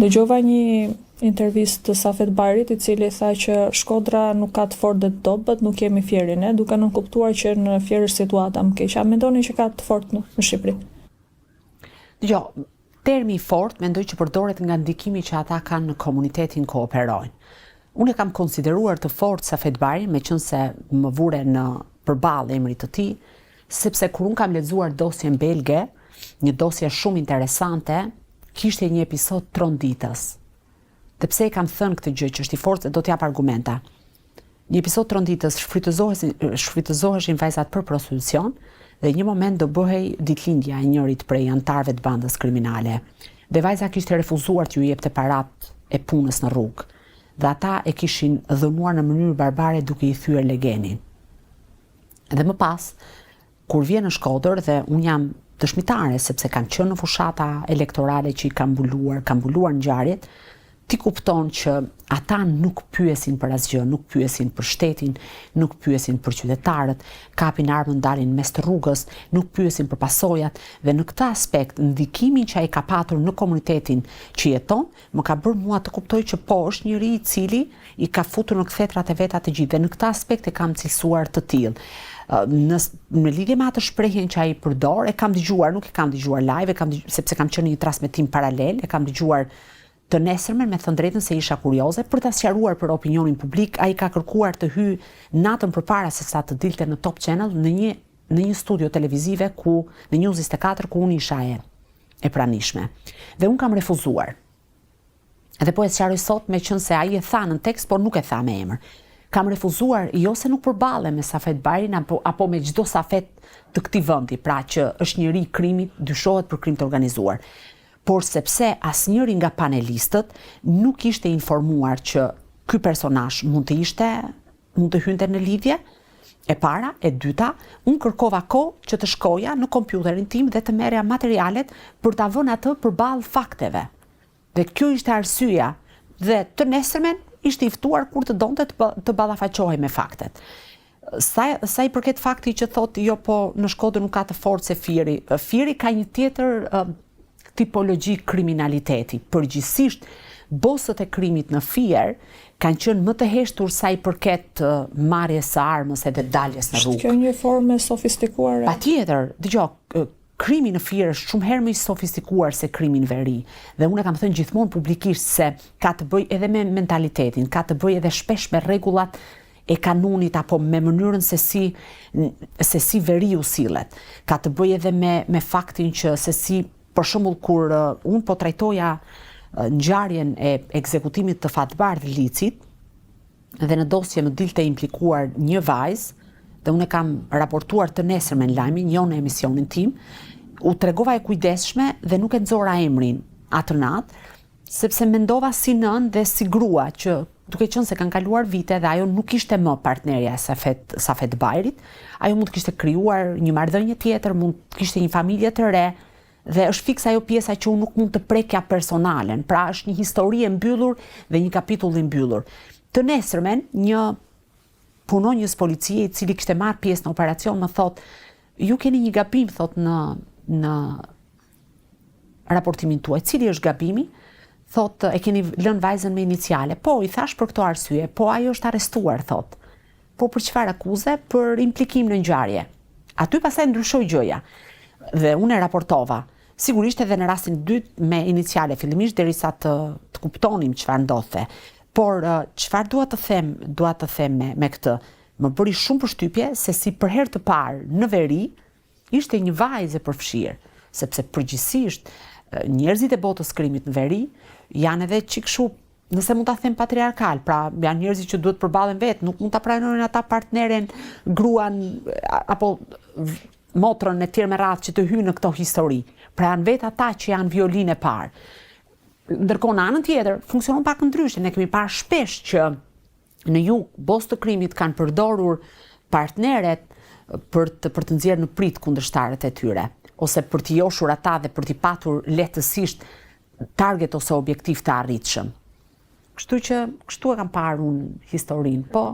Dëgjova një intervistë të Safet Bajrit, i cili tha që Shkodra nuk ka të fortë dhe të dobët, nuk kemi fjerin, duke nënkuptuar që në fjerë është situata më keq. A mendoni që ka të fortë në Shqipëri? Jo, termi fort mendoj që përdoret nga ndikimi që ata kanë në komunitetin ku operojnë. Unë e kam konsideruar të fortë Safet Bajrin, meqense më vure në përballë emrit të tij, sepse kur unë kam lexuar dosjen belge, një dosje shumë interesante, kishte një episod tronditës. Dhe pse e kam thënë këtë gjë që është i fortë, do t'jap argumenta. Një episod tronditës shfrytëzoheshin vajzat për prostitucion dhe një moment do bëhej ditëlindja e njërit prej anëtarëve të bandës kriminale. Dhe vajza kishte refuzuar t'ju jepte parat e punës në rrugë. Dhe ata e kishin dhënuar në mënyrë barbare duke i thyer legenin. Dhe më pas, kur vjen në Shkodër dhe unë jam dëshmitare sepse kam qenë në fushata elektorale që i kam mbuluar ngjarjet, ti kupton që ata nuk pyesin për asgjë, nuk pyesin për shtetin, nuk pyesin për qytetarët, kapin armën, dalin mes të rrugës, nuk pyesin për pasojat dhe në këtë aspekt ndikimin që ai ka patur në komunitetin që jeton, më ka bërë mua të kuptoj që po është njëri i cili i ka futur në kthetrat e veta të gjithë dhe në këtë aspekt e kam cilësuar të tillë. Në lidhje me atë shprehjen që ai përdor, e kam dëgjuar, nuk e kam dëgjuar live, sepse kam qenë në një transmetim paralel, e kam dëgjuar të nesërmen, me thënë drejtën se isha kurioze, për ta sqaruar për opinionin publik. Ai ka kërkuar të hyjë natën përpara se sa të dilte në Top Channel në një studio televizive në News 24 ku unë isha e pranishme. Dhe unë kam refuzuar. Dhe po e sqaroj sot meqense ai e tha në tekst, por nuk e tha me emër. Kam refuzuar jo se nuk përballem me Safet Bajrin apo me çdo Safet të këtij vendi, pra që është njëri i krimit, dyshohet për krim të organizuar. Por sepse asnjëri nga panelistët nuk ishte informuar që ky personazh mund të hynte në lidhje. E para, e dyta, unë kërkova kohë që të shkoja në kompjuterin tim dhe të merrja materialet për ta vënë atë përballë fakteve. Dhe kjo ishte arsyeja dhe të nesërmen ishte i ftuar kur të donte të ballafaqohej me faktet. Sa i përket fakti që thotë jo po në Shkodër nuk ka të fortë se Fieri. Fieri ka një tjetër tipologji kriminaliteti. Përgjithsisht bosët e krimit në Fier kanë qenë më të heshtur sa i përket marrjes së armës edhe daljes në rrugë. Kjo një formë sofistikuar. Patjetër, dëgjoj, krimi në Fier është shumë herë më i sofistikuar se krimi në veri. Dhe unë e kam thënë gjithmonë publikisht se ka të bëjë edhe me mentalitetin, ka të bëjë edhe shpesh me rregullat e kanunit apo me mënyrën se si veriu sillet. Ka të bëjë edhe me faktin që se si, për shembull, kur unë po trajtoja ngjarjen e ekzekutimit të Fatbardh Licit dhe në dosje më dilte implikuar një vajzë, dhe unë e kam raportuar të nesërmen lajmin, jo në emisionin tim, u tregova e kujdesshme dhe nuk e nxora emrin atë natë, sepse mendova si nën dhe si grua që duke qenë se kanë kaluar vite dhe ajo nuk ishte më partnerja e Safet Bajrit, ajo mund të kishte krijuar një marrëdhënie tjetër, mund të kishte një familje të re, dhe është fiksa ajo pjesa që unë nuk mund të prekja personalen, pra është një histori e mbyllur dhe një kapitull i mbyllur. Të nesërmen, një punonjës policie i cili kishte marrë pjesë në operacion më thot, ju keni një gabim, thot, në raportimin tuaj. Cili është gabimi? Thot, e keni lënë vajzën me iniciale. Po, i thash për këto arsye, po ajo është arrestuar, thot. Po për çfarë akuze? Për implikim në ngjarje. Aty pastaj ndryshoi gjëja. Dhe unë e raportova. Sigurisht edhe në rastin e dytë me iniciale fillimisht derisa të kuptonim çfarë ndodhte. Por çfarë dua të them me këtë? Më bëri shumë përshtypje se si për herë të parë në veri ishte një vajzë e përfshirë, sepse përgjithsisht njerëzit e botës krimit në veri janë edhe çik kështu, nëse mund ta them patriarkal, pra janë njerëzit që duhet përballen vetë, nuk mund ta pranojnë ata partneren, gruan apo motrën e tjerë me radhë që të hyjnë në këto histori. Pra janë vetë ata që janë violinë e parë. Ndërkohë në anën tjetër funksionon pak ndryshe. Ne kemi parë shpesh që në jug bosë të krimit kanë përdorur partneret për të nxjerrë në prit kundërshtarët e tyre, ose për t'i joshur ata dhe për t'i patur lehtësisht target ose objektiv të arritshëm. Kështu që kështu e kam parë unë historinë, po.